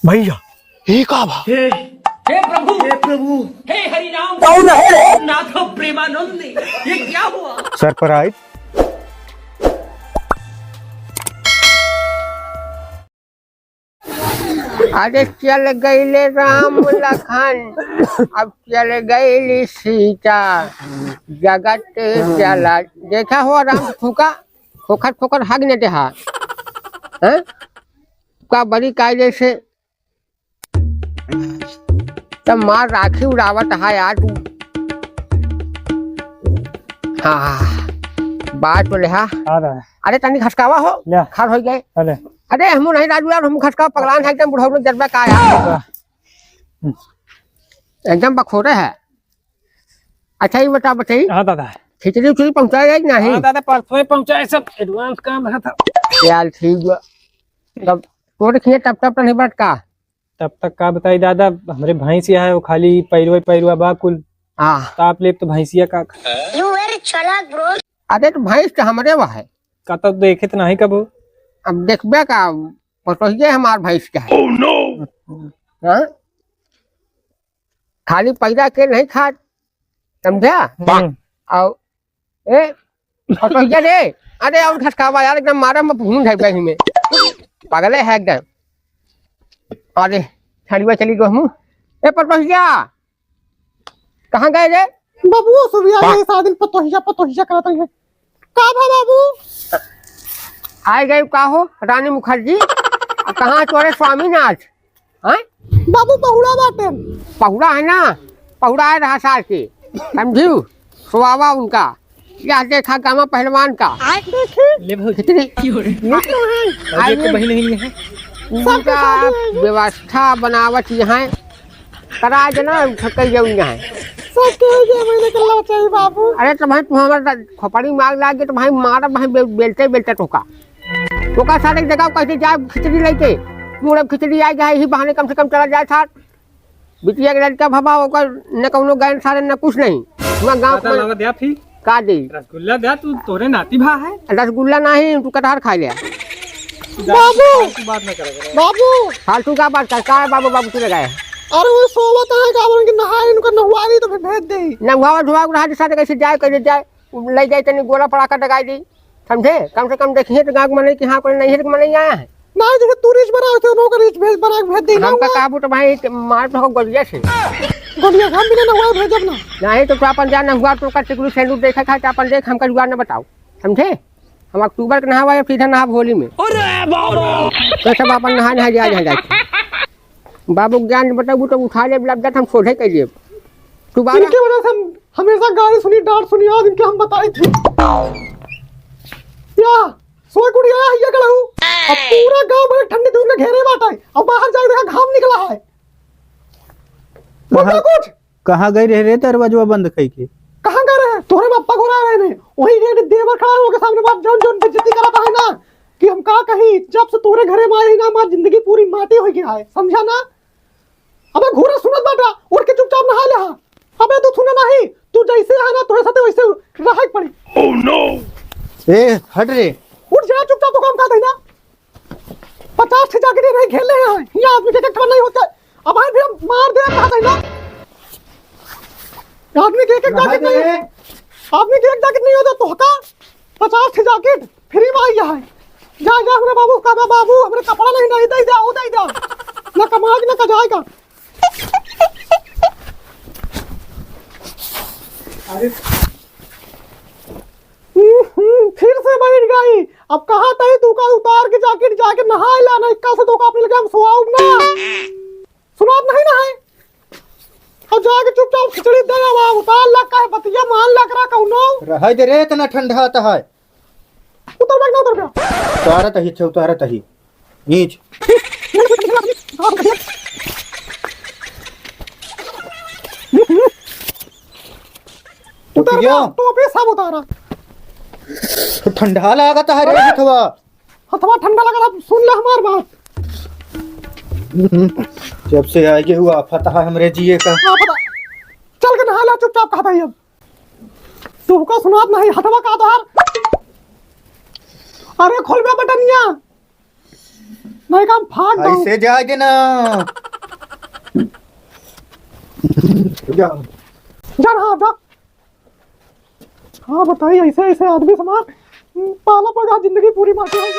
भैया हे का भा हे प्रभु हे प्रभु हे हरिनाम कौन है नाथ प्रेमानंद ये क्या हुआ। सरप्राइज। अरे चल गईले राम लखन अब चल गईली सीता जगत चला देखा हो राम फूका खोखर खोखर हग ने देहा हैं का बड़ी कायदे से तब मार राखी उड़ावत है यार तू। हाँ बात बोले हा आ रहा है। अरे तनी खसकावा हो ले। खार हो गए। अरे अरे हम नहीं राजू यार हम खसका पगलान है एकदम बुढ़ा जज्बा का यार एकदम बखोरे है। अच्छा ये बताइए हाँ दादा। खिचड़ी उचड़ी पहुंचाएगा कि नहीं? हाँ दादा परसों ही पहुंचाए, सब एडवांस काम रहा था। यार ठीक है तब तो देखिए तब तब नहीं बात का तब तक का बताई दादा, हमारे भैंसिया है वो खाली पैरवा बा कुल हाँ ताप ले तो भैंसिया का अरे तो भैंस तो हमारे वह है का तब देखे तो नहीं कब। अब देखबे का पटोहिए हमार भैंस का है। हाँ? खाली पैदा के नहीं खा समझा और ए पटोहिया रे अरे और खसकावा यार एकदम मारा में भून है बही में पागल है एकदम। अरे छड़िया चली गो हम ए पटोहिया कहाँ गए रे बाबू सुबह ये सारा दिन पतोहिया करता है का भा बाबू आए गए का हो रानी मुखर्जी कहाँ तोरे स्वामीनाथ हैं बाबू बहुड़ा बाटे पहुड़ा है ना पहुड़ा है रहा साल के समझू सुहावा उनका यह देखा गामा पहलवान का ले भाई खिचड़ी अरे को बही नहीं है। उनका व्यवस्था बनावट यहाँ करा देना थकई जाऊ यहाँ सब के ये मैंने कल्ला चाहिए बाबू। अरे तो भाई तुम्हारा खोपड़ी मार लागे तो भाई मारा भाई बेलते बेलते टोका सारे जगह कैसे जाए खिचड़ी लेके मुड़े खिचड़ी आ जाए ही बहाने कम से कम चला जाए साथ बिटिया के लड़का भबा होकर न कौनो गैन सारे न कुछ नहीं वहाँ गाँव दादा लावा दे फिर का दे रसगुल्ला दे, तू तोरे नाती भा है। रसगुल्ला नहीं तू कटहर खा लिया बाबू बात ना करेगा बाबू फालतू का बात कर का बाबू बाबू तू लगाए अरे वो सोवत है का बोल के नहाए इनको नहवाई तो फिर भेज दे न हुआ धुआ रहा साथ कैसे जाए ले जाए तनी गोला पड़ा कर लगाई दी समझे कम से कम देखिए तो गाँव में कि हाँ कोई नहीं है तो नहीं आया है नहीं जैसे तू रिच बना थे नो का रिच भेज बना के भेज दे हमका काबू तो भाई मार तो गोलिया से गोलिया हम भी नहवाई भेजब ना नहीं तो अपन जाना हुआ तो का टिकलू सैंडू देखा खा अपन देख हमका जुगाड़ न बताओ समझे हम अक्टूबर के नहावा या सीधा नहा होली में तो सब अपन नहा जाए बाबू ज्ञान बताबू तो उठा ले लग हम सोझे कर लिए दोबारा इनके वजह से हम हमेशा गाली सुनी डांट सुनी आज इनके हम बताए थे या सोई कुड़िया ये गलहू अब पूरा गांव में ठंडी धूप में घेरे बाटा है अब बाहर जाके देखा घाम निकला है बोला कुछ कहाँ गई रह रे दरवाजा बंद कई के कहाँ गए रहे तोरे बापा को रहे ने वही रे देवर खड़ा हो के सामने बात जौन जौन बेइज्जती कराता है ना कि हम का कही जब से तोरे घरे में आई ना हमारी जिंदगी पूरी माटी हो गया है समझा ना। अबे घूरा सुनत बाटा उड़ के चुपचाप नहा ले। अबे तू सुना नहीं तू जैसे है ना तोरे साथे वैसे रहे पड़ी। ओह नो ए हट रे उठ जा चुपचाप तो काम कर देना 50 से जाके नहीं खेल रहे हैं ये आदमी के काम नहीं होता अब भाई फिर मार दे कहा था ना आदमी के एक जैकेट नहीं आदमी के एक जैकेट नहीं होता तो का 50 से जैकेट फ्री में आई है जा मेरे बाबू का बाबू हमरे कपड़ा नहीं दे दे ना कमाज ना कजाएगा। फिर से बैठ गई अब कहा था तू का उतार के जैकेट जाके नहा लाना इक्का से तो का अपने लगे हम सोआऊ ना सुनाब नहीं ना है अब जाके चुपचाप खिचड़ी दे बाबू उतार ला का बतिया मान ला करा कौनो रह दे रे इतना ठंडा आता है उतर बैठ ना उतर गया उतारत ही छे उतारत ही नीच उतर गया टोपी सब उतारा ठंडा लागत है रे हथवा हथवा ठंडा लगा सुन ले हमार बात जब से आगे हुआ फतह हमरे जिए का हाँ पता चल के नहा ला चुपचाप कहा था अब तू का सुनात नहीं हथवा का आधार अरे खोल बे बटनिया नहीं काम फाड़ दो। ऐसे जाएगे ना। जा। जा रहा जा। हाँ बताइए, ऐसे ऐसे आदमी समान पाला पड़ा, जिंदगी पूरी माटी हो गई।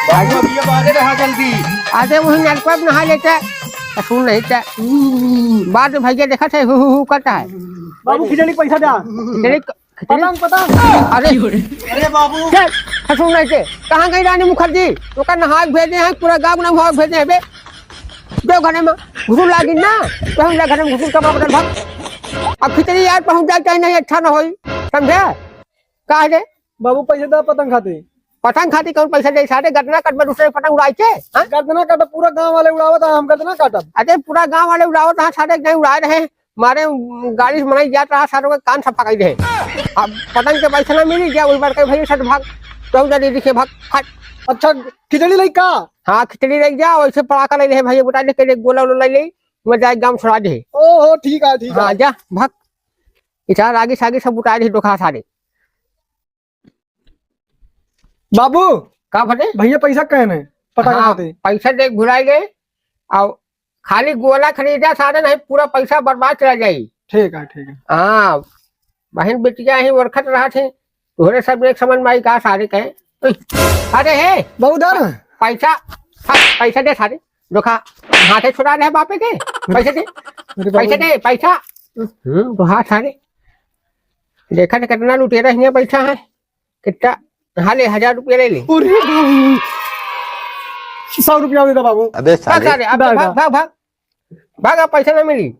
बाबू अभी अब आगे रहा जल्दी। आधे वही नलका में नहा लेता है, सुन नहीं था। बाद में भैया देखा था हु करता है। बाबू खिचड़ी पैसा दे। पतंग पतंग। अरे अरे बाबू चल सुन नहीं थे। कहाँ गई रानी मुखर्जी? तो का नहा भेजे हैं, पूरा गाँव ना भाग भेजे हैं बे। दो घरे में घुसूर लागी ना, तो हम घर में घुसूर का बदल भाग। अब खिचड़ी यार पहुंच जाए चाहे नहीं, अच्छा ना हो, समझे? कहा दे बाबू पैसे दे, पतंग खाते। पतंग खाती कौन पैसा दे? सारे गर्दना कट में दूसरे पतंग उड़ाई थे। गर्दना काटा, पूरा गांव वाले उड़ावत, हम गर्दना काटा। अरे पूरा गांव वाले उड़ावत रहा, सारे नहीं उड़ा रहे। मारे गाड़ी से मनाई जात रहा, सारों के कान सफा कर रहे। अब पतंग के पैसा ना मिली क्या, वही बार के भैया सट भाग तो जल्दी दिखे भाग फट। अच्छा खिचड़ी लाई का? हाँ खिचड़ी लग जा, वैसे पड़ाका ले रहे भैया बुटा ले, गोला वोला ले मैं जाए गाँव छोड़ा दे। ओहो ठीक है ठीक है। हाँ जा भाग, इचार आगे सागे सब बुटा दे डोखा सारे। बाबू का फटे भैया पैसा कहने पटाखा हाँ, खाते। पैसा देख भुलाई गए और खाली गोला खरीदा सारे नहीं, पूरा पैसा बर्बाद चला जाये। ठीक है ठीक है। हाँ बहन बेटिया ही वरखत रहा थे, तोहरे सब एक समझ में आई का सारे कहे। अरे है बाबू दे रहे पैसा, हाँ, पैसा दे सारे धोखा हाथे छुड़ा रहे बापे के। पैसे दे पैसे दे पैसा। तो हाँ सारे देखा था कितना लुटेरा हियाँ पैसा है, कितना हाँ ले 1000 रुपया ले ले। 100 रुपया दे दो बाबू। अबे भाग सारे, अब भाग भाग भाग भाग, अब पैसा ना मिली।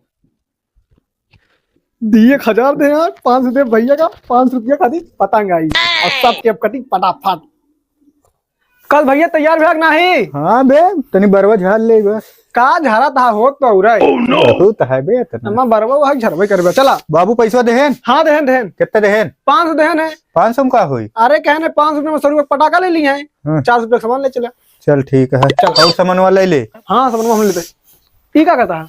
दिए 1000 दे यार, 500 दे भैया का, 500 रुपया खाती पतंग आई और सब केप कटी फटाफट। कल भैया तैयार भेग नहीं? हाँ बे तनी बरवा झाल ले बस। का झरा था हो तो उरे बहुत है बे तना। अम्मा बरवा वहां झरबे करबे। चला बाबू पैसा देहन। हाँ देहन देहन। कितना देहन? 500 देहन है। 500 में का होई? अरे कहने 500 रुपये में 100 रुपये पटाखा ले लिए हैं, हाँ। 400 रुपये सामान ले चला। चल ठीक है, चल और सामान वाला ले। हाँ सामान हम लेते। ठीक है कहता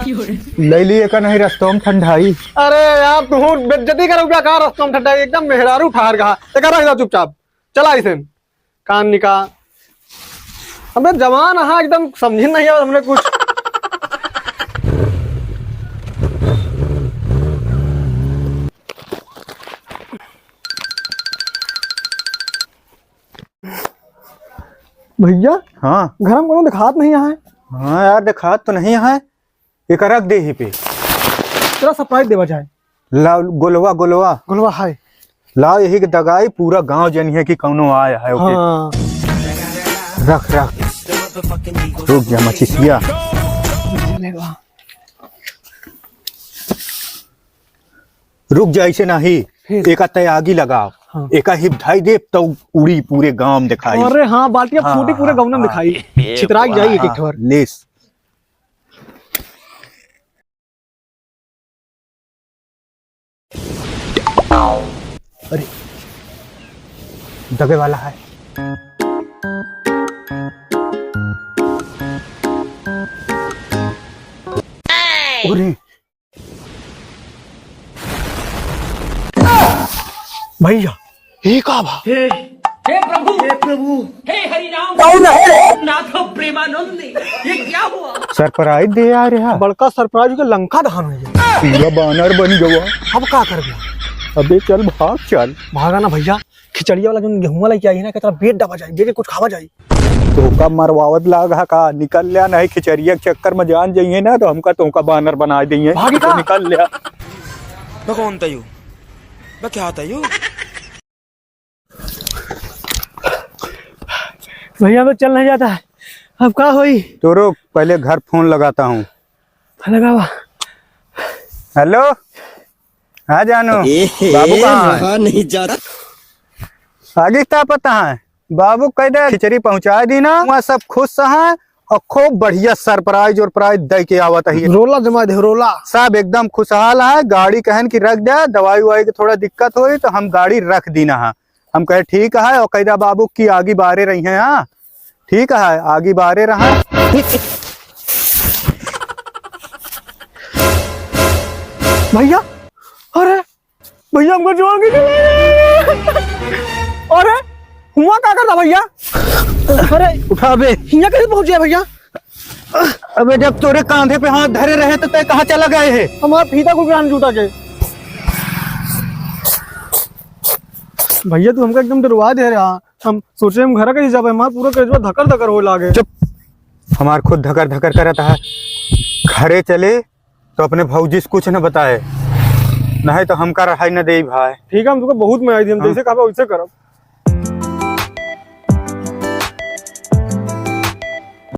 ले लिए का नहीं, रास्तों में ठंडाई। अरे यार तू बेइज्जती कर रुपया का रास्ता में ठंडा एकदम मेहरारू ठहर गया। एक रख चुपचाप चला इसे कान निका। हमें जवान हाँ एकदम समझी नहीं है हमने कुछ। भैया हाँ घर में कोनो दिखात नहीं है। हाँ यार देखा तो नहीं है, एक रख दे ही पे। तेरा सरप्राइज देवा जाए। ला गोलवा गोलवा गुलवा है। ला यही के दगाई पूरा गांव जनिए कि कौनो आया है। ओके हाँ रख रख, रुक जा मछिया। रुक जा ऐसे नहीं, एक तय आगी लगाओ। हाँ। एक हिप ढाई दे तो उड़ी पूरे गांव में दिखाई। अरे हाँ बाल्टियां हाँ, फूटी पूरे हाँ, गाँव में हाँ। दिखाई। छितराक जाइए एक ठोर। लेस अरे दबे वाला है। अरे भैया ये का भा? हे प्रभु हे हरि राम नाथ प्रेमानंद, ये क्या हुआ? सरप्राइज दे आ रहा, बड़का सरप्राइज के लंका दहन हो गया। पूरा बानर बन गया। अब का कर गया? अबे चल भाग चल। भागा ना भैया, खिचड़िया वाला जो गेहूं वाला क्या है ना, कितना पेट दबा जाए, बेटे कुछ खावा जाए। तो का मरवावत लागा का, निकल लिया नहीं खिचड़िया के चक्कर में जान जाइए ना तो हमका तो का बानर बना देंगे। भागी का? निकल लिया। कौन था यू? क्या था यू? भैया तो चल नहीं जाता है, अब का होई? तो रुक पहले घर फोन लगाता हूँ। लगावा। हेलो हाँ जानू, बाबू कहाँ है? नहीं जा रहा। आगे क्या पता है? बाबू कह दे खिचड़ी पहुंचा दी ना, वहाँ सब खुश है और खूब बढ़िया सरप्राइज और प्राइज दे के आवत है। रोला जमा दे रोला। सब एकदम खुशहाल है। गाड़ी कहन की रख दे, दवाई उवाई की थोड़ा दिक्कत हुई तो हम गाड़ी रख दी ना है। हम कहे ठीक है और कैदा बाबू की आगे बारे रही हैं। हाँ ठीक है आगे बारे रहा। भैया अरे भैया हमको जोड़ के अरे हुआ क्या करता भैया? अरे उठा बे। यहाँ कैसे पहुंचे भैया? अबे जब तोरे कांधे पे हाथ धरे रहे तो तय कहाँ चला गए है? हमारा फीता को गिरान जूता के। भैया तू हमको एकदम डरवा दे रहा। हम सोचे हम घर कैसे जाबे, हमारा पूरा कजवा धकर धकर हो लागे। चुप। हमार खुद धकर धकर करता है। घरे चले तो अपने भौजी से कुछ न बताए, नहीं तो हमका रहाई न दे भाई। ठीक है, हम तुमको बहुत मैं आई थी, हम जैसे कहा वैसे करब।